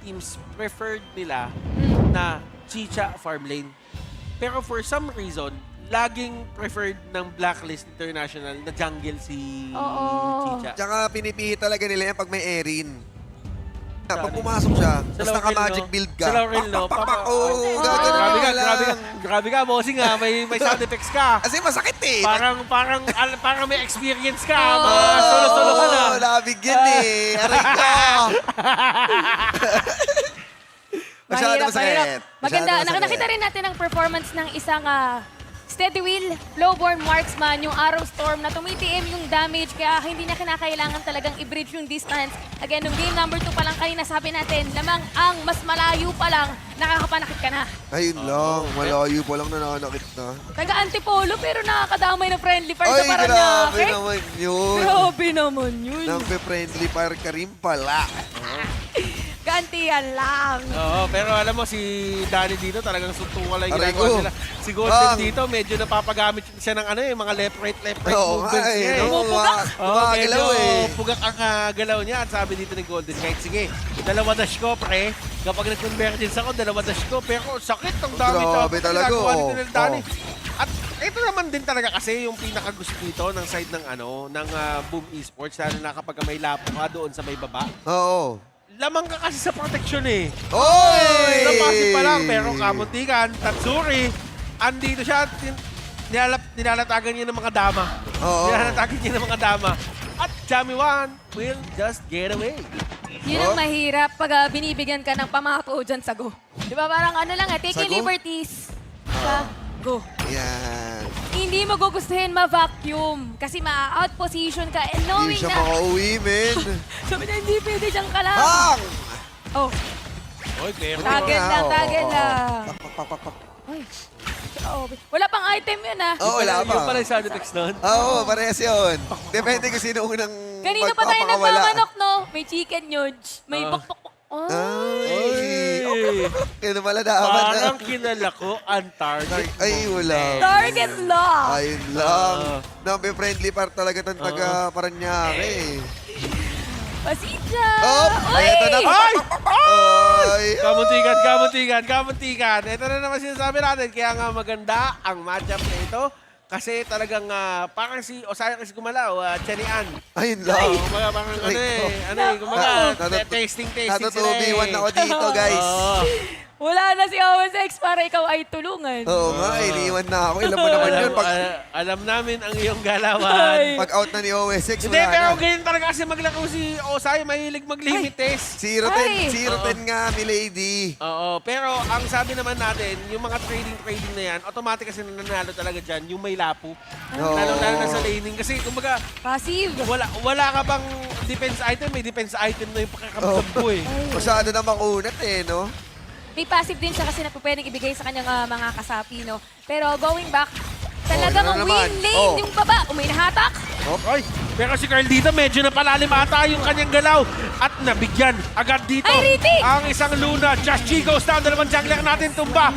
teams preferred nila na Chicha farm lane. Pero for some reason, laging preferred ng Blacklist International na jungle si Oo. Chicha. Tsaka pinipihit talaga nila yan pag may Erin. Pag pumasok siya, tapos naka-magic build ka. Sa Laurel, no? Oo, gagawin Grabe ka, ka lang. grabe ka, bossing ha. May sound effects ka. Kasi masakit eh. Parang may experience ka. Oo. Solo-solo ka na. Oo, nabigyan eh. Aray ko. Masyado masakit. Maganda. Masyado masakit. Nakita rin natin ang performance ng isang Steady Wheel, Flowborn Marksman, yung Arrow Storm na tumitiim yung damage kaya hindi niya kinakailangan talagang i-bridge yung distance. Again, nung game number 2 pa lang kanina sabi natin, lamang ang mas malayo pa lang, nakakapanakit ka na. Ayun lang, malayo pa lang nananakit na. Taga-antipolo pero nakakadamay ng friendly fire sa Ay, parang grabe naman yun. Grabe naman yun. Nang-friendly fire ka rin pala. Gantihan lang. Oo, pero alam mo, si Danny dito talagang suntukan lang yung Aray ginagawa ko. nila. Si Golden dito, medyo napapagamit siya ng mga left-right Oo nga movements niya. eh. Pumupugak. Gumagalaw medyo eh. pugak ang galaw niya. At sabi dito ni Golden, kahit sige, dalawa dash ko, pre. Kapag nag-convergence ako, dalawa dash ko. Pero sakit ang damage. Grabe talaga, Ginagawa oh. nito ni Danny. At ito naman din talaga kasi yung pinakagusto dito ng side ng Boom Esports, lalo na kapag may lapo ka doon sa may baba. Oo. Lamang ka kasi sa protection eh. Oy! Napasip pa lang, pero kamuntikan, Tatsuri, andito siya, nilalatagan niya ng mga dama. Oo. Nilalatagan niya ng mga dama. At Jammy Wan will just get away. Yun ang mahirap pag binibigyan ka ng pamako dyan sa go. Di ba parang taking Sa go? liberties sa go. Yan. Hindi mo gugustuhin ma-vacuum kasi ma-out position ka and Hindi knowing siya na, makauwi, men. sabi na hindi pwede dyan ka lang. Bang! Oh, Oy, pero... Target lang, Oo, target oo, oo. lang. Pak, pak, pak, pak, pak. Ay, oh, wala pang item yun Oo, wala pa. Yung pala yung sound effects nun. Oo, parehas yun. Depende kung sino unang Kanina pa tayo magpapakawala. nagmamanok, no? May chicken nudge, may pok-pok-pok. Ay! Oy! Kaya pala dapat na. Parang kinala ko ang target. Ay, wala. Target lock! Ayun lang. Nabi-friendly par talaga ng taga Paranaque. Pasitya! Oh, ay, ito na. Ay! Ay! Kamuntikan. Ito na naman sinasabi natin. Kaya nga maganda ang matchup na ito. Kasi talagang parang si Osaya kasi gumalaw, Chenian. Ayun lang. Parang Ay, tasting Natutubiwan ako dito, guys. Wala na si Owen Sex para ikaw ay tulungan. Oo nga, iniwan na ako. Ilan mo naman yun. Alam namin ang iyong galawan. Ay. Pag out na ni OSX, Hindi, wala pero na. ganyan talaga kasi maglaro si Osaya. Mahilig mag-limit test. 0-10 Ay. 0-10 nga, milady. Oo, pero ang sabi naman natin, yung mga trading na yan, automatic kasi nananalo talaga dyan, yung may lapo. Oo. Lalo na sa laning. Kasi kumbaga, Passive. wala ka bang defense item, may defense item na yung pakakamdam ko eh. Masyado na makunat eh, no? May passive din siya kasi na pwedeng ibigay sa kanyang mga kasapi, no? Pero going back, talagang yun na ang naman. win lane, Oh. yung baba, nahatak. Ay, pero si Carl dito medyo napalalim ata yung kanyang galaw at nabigyan agad dito Ay, Riti! ang isang Luna. Just G goes down. Dalawang jungler natin tumba.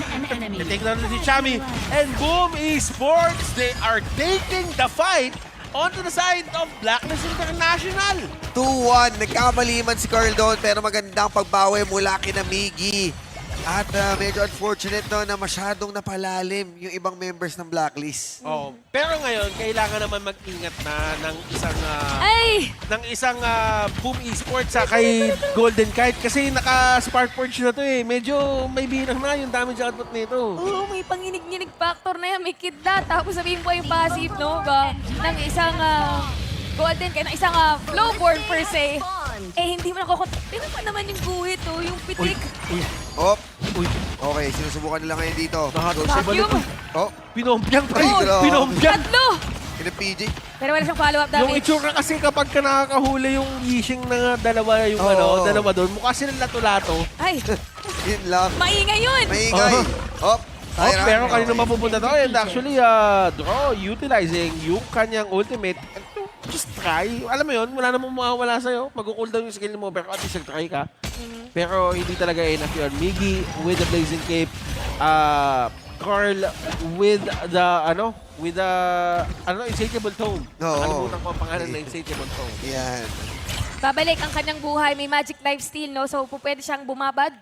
Take na si Chami. And Boom Esports, they are taking the fight onto the side of Blacklist International. 2-1, nagkamali man si Carl doon pero magandang pagbawi mula kina Miggy. At medyo unfortunate no, na masyadong napalalim yung ibang members ng Blacklist. Oh, pero ngayon kailangan naman mag-ingat na ng isang Boom Esports sa kay Golden Kite kasi naka-spark forge na to eh. Medyo may birang na yung damage output nito. Oo, may panginig-nginig factor na yan, may kidnap. Tapos sabihin po yung passive, no? Ng isang Golden, kaya ng isang Flowborn per se. Hindi mo nakukot. Tingnan pa naman yung guhit, oh, yung pitik. Op. Okay, sinusubukan nila ngayon dito. Vacuum. Oh, Pinompyang pa Ay, grabe. Pinompyang. Tatlo! kina PJ. Pero wala siyang follow-up Yung damage. itsura kasi kapag ka nakakahuli yung yishing na dalawa yung Oo. dalawa doon, mukha silang lato-lato. Ay, Yun lang. maingay yun! Maingay. Op. Oh, pero kanino mapupunta to? And actually, Draw utilizing yung kanyang ultimate and to just try. Alam mo yun, wala namang mawawala sa'yo. Mag-cooldown yung skill mo, pero at least nag-try ka. Pero hindi talaga enough yun. Miggy with the Blazing Cape. Carl with the, Insatiable Tone. Oo. Nakalimutan ko ang pangalan na Insatiable Tone. Yan. babalik ang kanyang buhay. May magic lifesteal, no? So, pwede siyang bumabad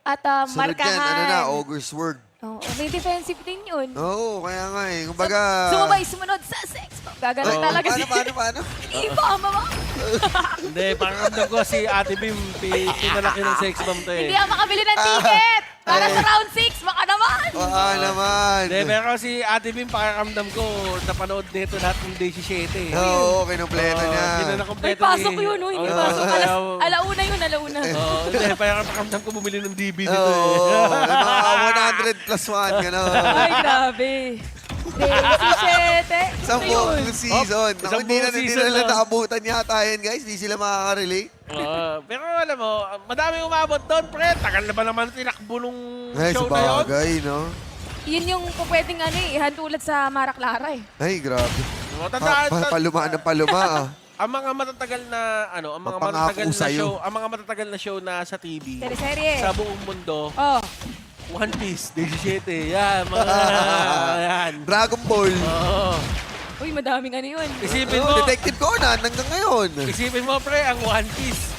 at Sunod yan, markahan. ano na, Ogre's Word. Oo, may defensive din yun. Oo, kaya nga eh. Kumbaga... Sumabay, sumunod sa sex bomb. Gaganon Ay, talaga paano? Ibama mo. Hindi, pakiramdam ko si Ate Bim, pinalaki ng sex bomb to Hindi eh. ako makabili ng ticket. Para sa round 6, baka naman. Baka naman. Hindi, pero si Ate Bim, pakiramdam ko, napanood nito lahat ng Day 7 eh. Oo, kinumpleto niya. Hindi na May nakompleto pasok yun, no? Hindi pasok. Alauna Alauna. Oo, hindi, pakiramdam ko bumili ng DVD to Oo, eh. mga 100 plus 1, gano'n. Ay, grabe. Day 17. Isang buong season. Naku, Isang hindi na buong season nila lang. naabutan yata yan, guys. Hindi sila makaka-relate. Pero alam mo, madami umabot doon, pre. Tagal na ba naman tinakbo nung Ay, show na yun? sabagay, no? Yun yung pwedeng ihantulad sa Marak Lara eh. Ay, grabe. Paluma ng paluma, ah. Ang mga matatagal na ang mga Papangako matatagal na sa'yo. show, ang mga matatagal na show na sa TV Serye-serye. sa buong mundo, Oh. One Piece, Day 7, yan, mga yan. Dragon Ball. Oo. Uy, madaming yun. Isipin Oh, mo, Detective Conan hanggang ngayon. isipin mo pre, ang One Piece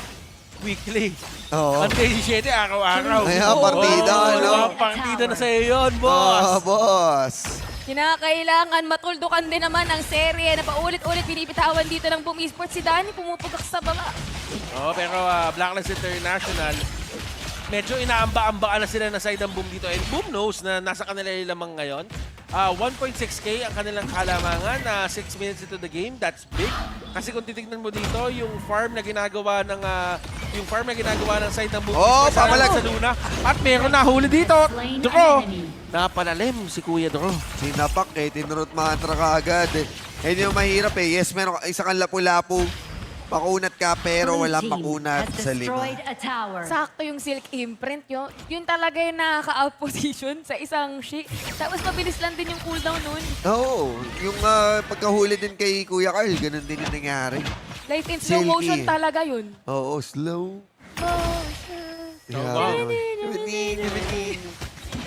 weekly. Oo. Ang Day 7, araw-araw. Ayan, partida, Oo, ano? partida na sa'yo yun, boss. Boss. Kinakailangan matuldukan din naman ang serye na paulit-ulit binibitawan dito ng Boom Esports. Si Danny pumupugak sa baba. Pero Blacklist International, medyo inaamba-ambaan na sila na side ng Boom dito. And Boom knows na nasa kanila yung lamang ngayon. 1.6K ang kanilang kalamangan na 6 minutes into the game. That's big. Kasi kung titignan mo dito, yung farm na ginagawa ng side ng Boom Oh, Esports pamalag. sa Luna. At meron na huli dito. Draw. Napalalim si Kuya Draw. Sinapak eh, tinurot mantra ka agad eh. Yan yung mahirap eh. Yes, meron isa kang lapu-lapu. Makunat ka pero walang makunat sa lima. Sakto yung silk imprint yun. Yun talaga yung nakaka-out position sa isang shield. Tapos mabilis lang din yung cooldown nun. Oo, yung pagkahuli din kay Kuya Carl, ganun din yung nangyari. Life in slow Silky. motion talaga yun. Oo, slow. wow.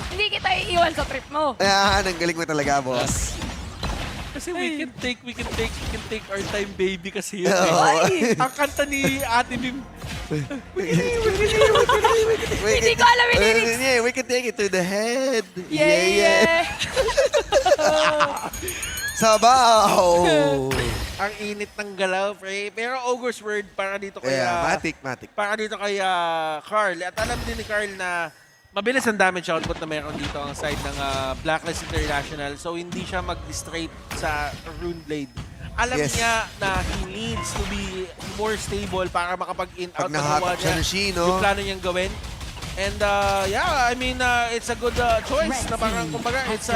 Hindi kita iiwan sa trip mo. Ayan, ang galing mo talaga, boss. Kasi we can take our time, baby, kasi yun. Oo. Ay, ang kanta ni Ate Bim. Hindi ko alam yung lyrics. Yeah, we can take it to the head. Yeah. Sabaw! Ang init ng galaw, pre. Pero Ogre's Word para dito kay Matic. para dito kay Carl. At alam din ni Carl na mabilis ang damage output na meron dito ang side ng Blacklist International. So hindi siya mag-straight sa Rune Blade. Alam Yes. niya na he needs to be more stable para makapag-in out Pag nahatak siya ng Shi, no? yung plano niyang gawin. And yeah, I mean, it's a good choice na parang kumbaga, it's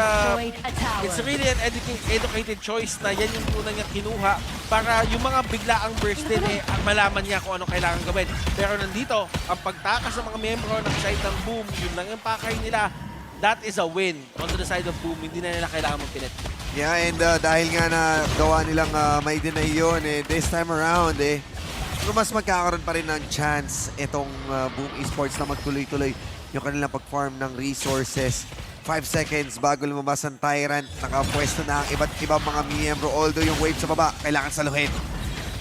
really an educated choice na yan yung tunang niyang kinuha para yung mga biglaang burst din malaman niya kung ano kailangan gawin. Pero nandito, ang pagtakas ng mga miyembro ng side ng Boom, yun lang yung pakay nila, that is a win on the side of Boom. Hindi na nila kailangan magpilit. Yeah, and dahil nga na gawa nilang may deny yun, this time around, pero mas magkakaroon pa rin ng chance itong Boom Esports na magtuloy-tuloy yung kanilang pag-farm ng resources. 5 seconds bago lumabas ang Tyrant. Nakapwesto na ang iba't ibang mga miyembro. Although yung wave sa baba, kailangan saluhin.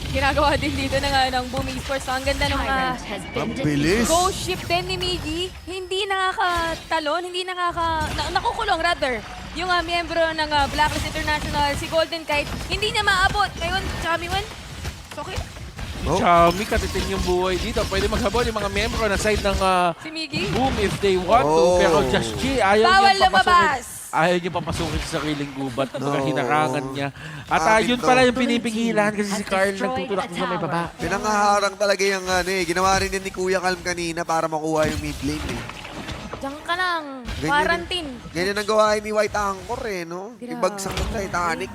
Ginagawa din dito ng Boom Esports. So, ang ganda ng Ang bilis. ghost ship din ni Miggy. Hindi nakakatalon, hindi nakukulong rather. Yung miyembro ng Blacklist International, si Golden Kite, hindi niya maabot. Ngayon, Chamiwan, okay. Oh. Chami, katitin yung buhay dito. Pwede maghabol yung mga miyembro na side ng Si Miggy. Boom if they want to. Oh. Pero Just G, ayaw Bawal niya papasukin. lumabas. Ayaw niya papasukin sa sariling gubat. No. Hinarangan niya. At Akin yun to. pala yung pinipigilan kasi si Carl nagtutulak sa may baba. Pinangaharang talaga yung ginawa rin yun ni Kuya Calm kanina para makuha yung mid lane Diyan ka lang. Ganyan Quarantine. Ganyan ang gawain ni White Anchor no? Grabe. Ibagsak ng Titanic.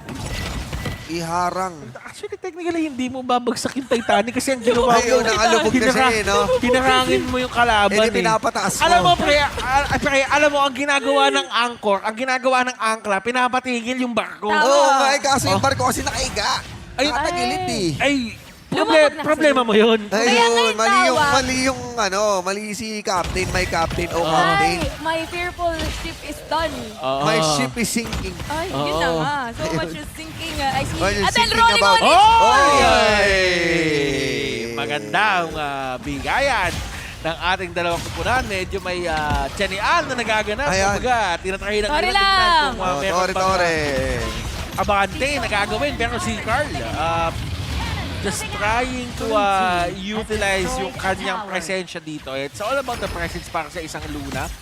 Iharang. Actually, technically, hindi mo babagsak yung Titanic kasi ang ginawa Ayun, nakalubog na siya no? Hinarangin mo yung kalaban Pinapataas mo. Alam mo, pre, alam mo, ang ginagawa ng anchor, ang ginagawa ng angkla, pinapatigil yung barko. Tama. Oo, kaso yung barko kasi nakaiga. Ay, Nakatagilid Ay, Lumabog na problema mo yun. Kaya Ayun, nga mali si Captain, may Captain o Ay, Captain. my fearful ship is done. My ship is sinking. Ay, yun na nga. So much is sinking. I see. What is At then sinking rolling about? on it. Oh! Oy! Ay! Magandang bigayan ng ating dalawang kupunan. Medyo may tiyanian na nagaganap. Ayan. Kumbaga, tinatry ng Sorry nila tingnan lang. kung meron bang Tore. abante na gagawin. Pero si Carl, just trying to utilize yung kanyang presensya dito. It's all about the presence para sa isang Luna.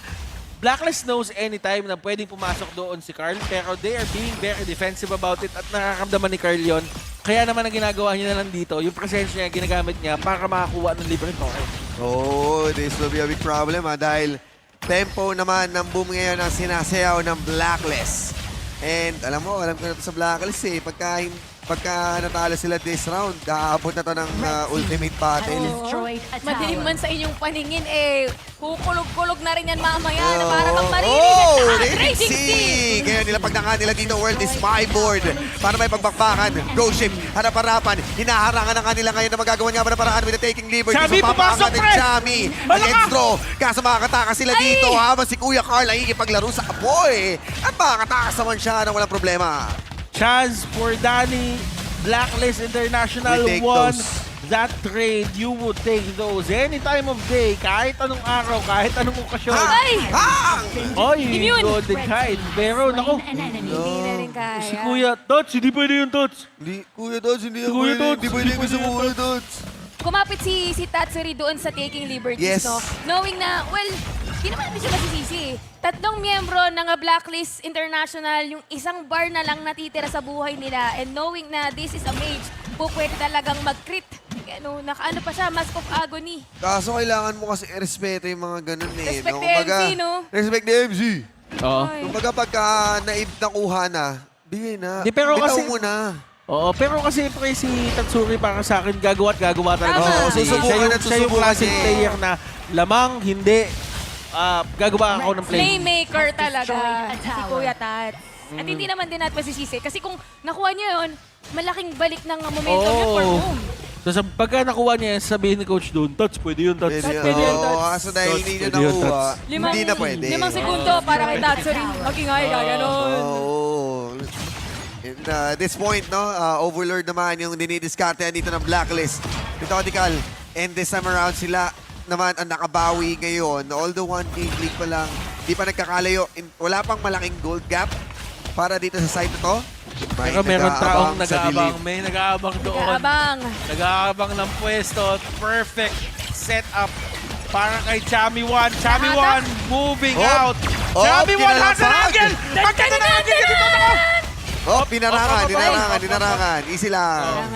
Blacklist knows anytime na pwedeng pumasok doon si Carl, pero they are being very defensive about it at nakakamdaman ni Carl yun. Kaya naman ang ginagawa niya na lang dito, yung presensya niya, ginagamit niya para makakuha ng libreng token. Oh, this will be a big problem dahil tempo naman ng boom ngayon ang sinasayaw ng Blacklist. And alam ko na ito sa Blacklist pagka natalo sila this round, aabot na to ng ultimate battle. Madilim man sa inyong paningin, kukulog-kulog na rin yan mamaya na para bang Oh, maririnig. Raging Sea! Kaya nila pagdangan nila dito, world is my board. Para may pagbakbakan, go ship, harap-harapan, hinaharangan ng kanila ngayon na magagawa nga ba na paraan with the taking liberty. Chami, papasok, papaangat ng pre! Chami against draw. Kaso makakatakas sila dito habang si Kuya Carl ay ikipaglaro sa apoy. At makakatakas naman siya ng walang problema. Chance for Danny, Blacklist International We take won those. that trade. You would take those any time of day, kahit anong araw, kahit anong okasyon. Ay! Hang! Oy, Immune! golden kite. Pero naku, Hindi na rin kaya. si Kuya Tots, hindi pwede yung Tots. Hindi, Kuya Dodge, hindi Si Kuya Dodge, Hindi pwede hindi gusto pwede mo, Kuya Dodge. Kumapit si Tatsuri doon sa taking liberties, Yes. no? Knowing na, well, di naman natin siya masisisi. Tatlong miyembro ng Blacklist International, yung isang bar na lang natitira sa buhay nila. And knowing na this is a mage, pwede talagang mag-crit. Ano, nakaano pa siya, Mask of Agony. Kaso kailangan mo kasi i-respeto yung mga ganun eh. Respect the Kumbaga, MC, no? Respect the MC. Oo. Ay. Kumbaga pagka naib na kuha na, bigay na. Di, pero Bitaw kasi- mo na. Oo, pero kasi pre, si Tatsuri para sa akin, gagawa at gagawa talaga. Tama. siya. Oo, susubukan at Siya yung susubukan classic niya eh. player na lamang, hindi, gagawa ako ng play. Playmaker talaga si Kuya Tat. At hindi naman din natin masisisi. Kasi kung nakuha niya yun, malaking balik ng momentum yun for home. So, pagka nakuha niya, sabihin ni Coach doon, Tots, pwede yun, Tots. Pwede Pwede yun, Oo, Tots. kaso dahil hindi niya Pwede yun, nakuha, Tots. hindi na pwede. 5 segundo para kay Tatsuri. Mag-ingay ka, ganun. Oo. And this point, no, Overlord naman yung dinidiskarte dito ng Blacklist. Methodical. And this time around sila naman ang nakabawi ngayon. Although 1 game lead pa lang, di pa nagkakalayo. Wala pang malaking gold gap para dito sa side na to. May Pero meron taong sa nag-aabang. dilim. May nag-aabang doon. Kaabang. Nag-aabang ng pwesto. Perfect setup para kay Chami 1. Chami 1 moving out. Oh, Chami 1 has an kinalapag. angle! Pagkita na angle dito na! Oh, pinarangan, Op. dinarangan. Easy lang.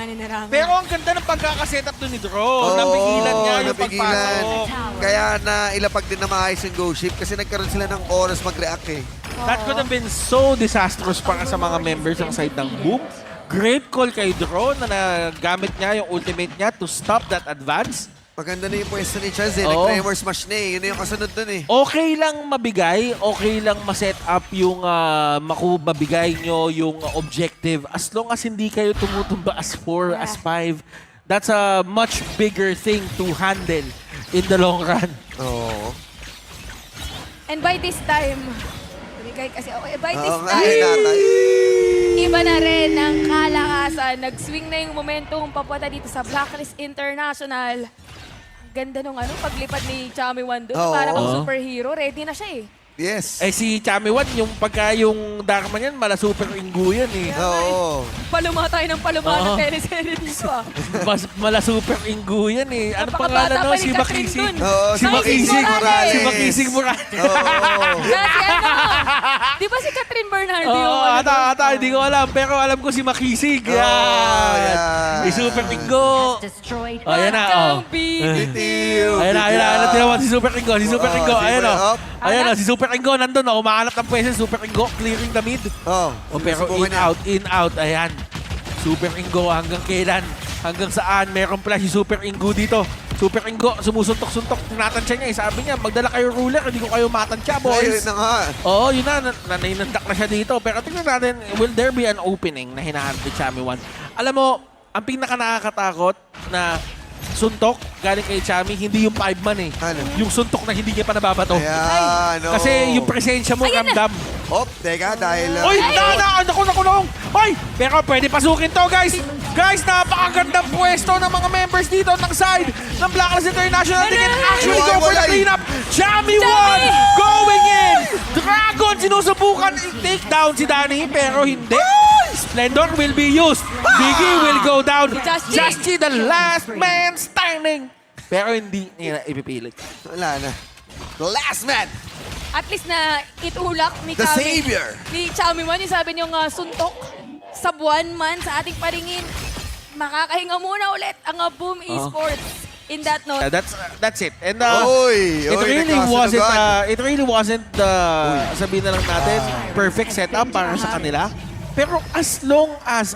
Pero ang ganda ng pagkakasetup doon ni Dro. Napigilan niya yung napigilan. pagpasok. Kaya na ilapag din na maayos yung go ship kasi nagkaroon sila ng oras mag-react eh. That could have been so disastrous para sa mga members ng side ng Boom. Great call kay Dro na nagamit niya yung ultimate niya to stop that advance. Maganda na yung pwesto ni Chaz eh. Oo. Nag-tremor smash na eh. Yun na yung kasunod dun eh. Okay lang mabigay, okay lang ma-set up yung mabigay nyo yung objective as long as hindi kayo tumutumba as 4, as 5. That's a much bigger thing to handle in the long run. Oo. And by this time, bigay kasi ako, by this Oo nga eh, time, natay. iba na rin ang kalakasan. Nag-swing na yung momentum papunta dito sa Blacklist International. Ang ganda nung paglipad ni Chami Wan doon. Oo. Para bang Oo. superhero. Ready na siya eh. Yes. Eh si Chami Wan, yung pagka yung Dharma niyan, mala super inggo yan eh. Oo. Paluma tayo ng paluma ng Oo. teleserye dito ah. Mas mala super inggo yan eh. Ano Napakabata pangalan no? pa ni Si Catherine Makisig. dun. Oo, Si si Makisig Morales. Si Makisig Morales. Oo. Kasi di ba si Catherine Bernardo yung Oo, ata, hindi ko alam. Pero alam ko si Makisig. Oo, Yan. yan. Si Super Ingo. Oh, ayan na. Oh. Bitiw. Ayan na. Tinawan si Super Ingo. Si Super Oo, Ingo. si Ayan Super- o. Up. Ayan o. Si Super Ingo nandun. Umahanap ng pwesto. Super Ingo clearing the mid. Oh, O pero sinusubukan niya. in, out. Ayan. Super Ingo hanggang kailan? Hanggang saan? Meron pala si Super Ingo dito. Super Ingo, sumusuntok-suntok. Tinatansya niya. Sabi niya, magdala kayo ruler. Hindi ko kayo matansya, Ayun boys. na nga. Oo, yun na. Naninandak na siya dito. Pero tingnan natin, will there be an opening na hinahanap ni Chami 1? Alam mo, ang pinaka nakakatakot na suntok galing kay Chami, hindi yung 5-man eh. Ano? Yung suntok na hindi niya pa nababato. Ayan, oo. Kasi yung presensya mo, Ayan na. ramdam. Teka, dahil... Uy, naku. Uy, pero pwede pasukin to, guys. Guys, napakagandang pwesto ng mga members dito ng side ng Blacklist International. They can actually go for the cleanup. Jamie 1 going in. Dragon sinusubukan i-take down si Danny, pero hindi. Splendor will be used. Biggie will go down. Just G, the last man standing. Pero hindi nila ipipilit. Wala na. The last man! At least na itulak ni The Chami. savior. Ni Chami Man, yung sabi niyong suntok sa buwan man sa ating paringin. Makakahinga muna ulit ang Boom Esports in that note. That's it. And it really wasn't sabihin na lang natin perfect setup para sa kanila. Pero as long as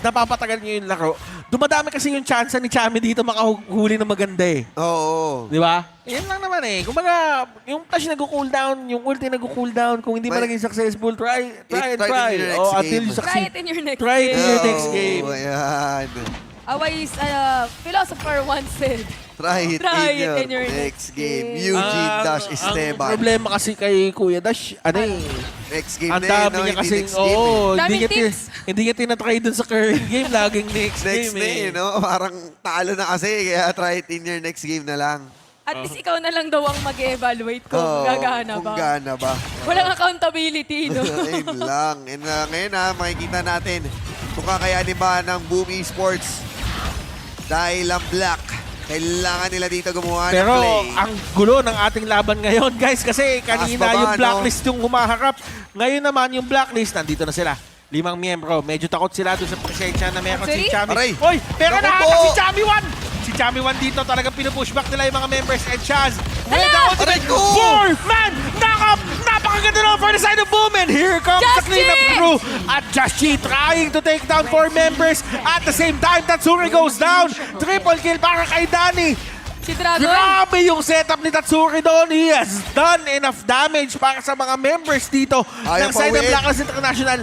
napapatagal niyo yung laro, dumadami kasi yung chance ni Chami dito makahuli ng maganda eh. Oo. Di ba? Yan lang naman eh. Kumbaga, yung touch nag-cooldown, yung ulti nag-cooldown, kung hindi man naging successful, try. Try it in your next Until game. you Try succeed. it in your next Try it in game. your next game. Ayan. A wise philosopher once said, Try it Try in your next game. Eugene Dash Ang Esteban. problema kasi kay Kuya Dash, Next game ang na yun, dami no? niya Hindi kasi, next game, eh. hindi Daming niya, tips. hindi niya tinatry dun sa current game, laging next Next game na eh. no? Parang talo na kasi, kaya try it in your next game na lang. at least ikaw na lang daw ang mag-evaluate kung Oo, gagana kung ba. gana ba. Walang accountability, no? Ayun lang. And ngayon makikita natin kung kakayanin ba ng Boom Esports dahil ang Black, kailangan nila dito gumawa ng Pero play. ang gulo ng ating laban ngayon, guys, kasi kanina Taas baba, yung no? blacklist yung humaharap. Ngayon naman yung blacklist, nandito na sila. 5 miyembro. Medyo takot sila doon sa presensya na meron si Actually? Chami. Aray! Oy, pero Naku nahatak po! si Chami 1! Si Chami 1 dito talagang pinupushback nila yung mga members and Chaz. With the Hala! ultimate Aray ko! 4-man knock-up! Napakaganda naman for the side of Boom, and here comes the Just cleanup G! crew. At Just G trying to take down 4 members. At the same time, Tatsuri goes down. Triple kill para kay Danny. Si Dragon, Grabe yung setup ni Tatsuri doon. He has done enough damage para sa mga members dito Ayaw ng side ng pa-win. Blacklist International.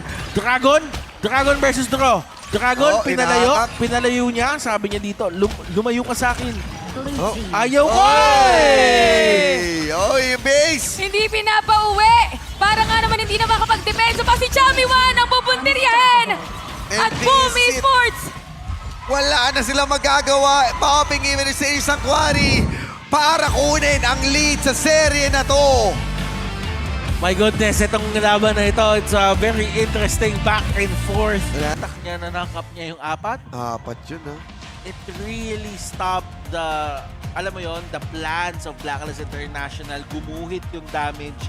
Dragon versus Draw. Dragon, pinalayo niya. Sabi niya dito, lumayo ka sa akin. Oh. Ayaw ko! Oy! Oy, yung base! hindi pinapauwi. Para nga naman hindi na makapag-depensa pa si Chami Wan ang pupuntiryahin. At And Boom this is- Esports, Wala na sila magagawa. Popping even sa isang quarry para kunin ang lead sa serye na to. My goodness, itong laban na ito, it's a very interesting back and forth. Wala. Atak niya, nanakap niya yung 4. Apat yun, ha? It really stopped alam mo yon, the plans of Blacklist International. Gumuhit yung damage.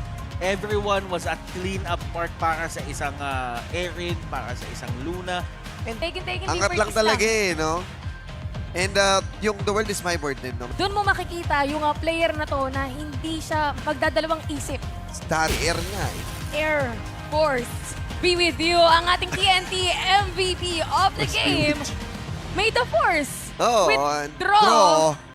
Everyone was at clean-up part para sa isang Erin, para sa isang Luna. And taken Angat lang talaga eh, no? And yung The World is My World din, no? Doon mo makikita yung player na to na hindi siya magdadalawang isip. Star Air nga eh. Air Force, be with you, ang ating TNT MVP of the game. May the Force Oo, with and Draw.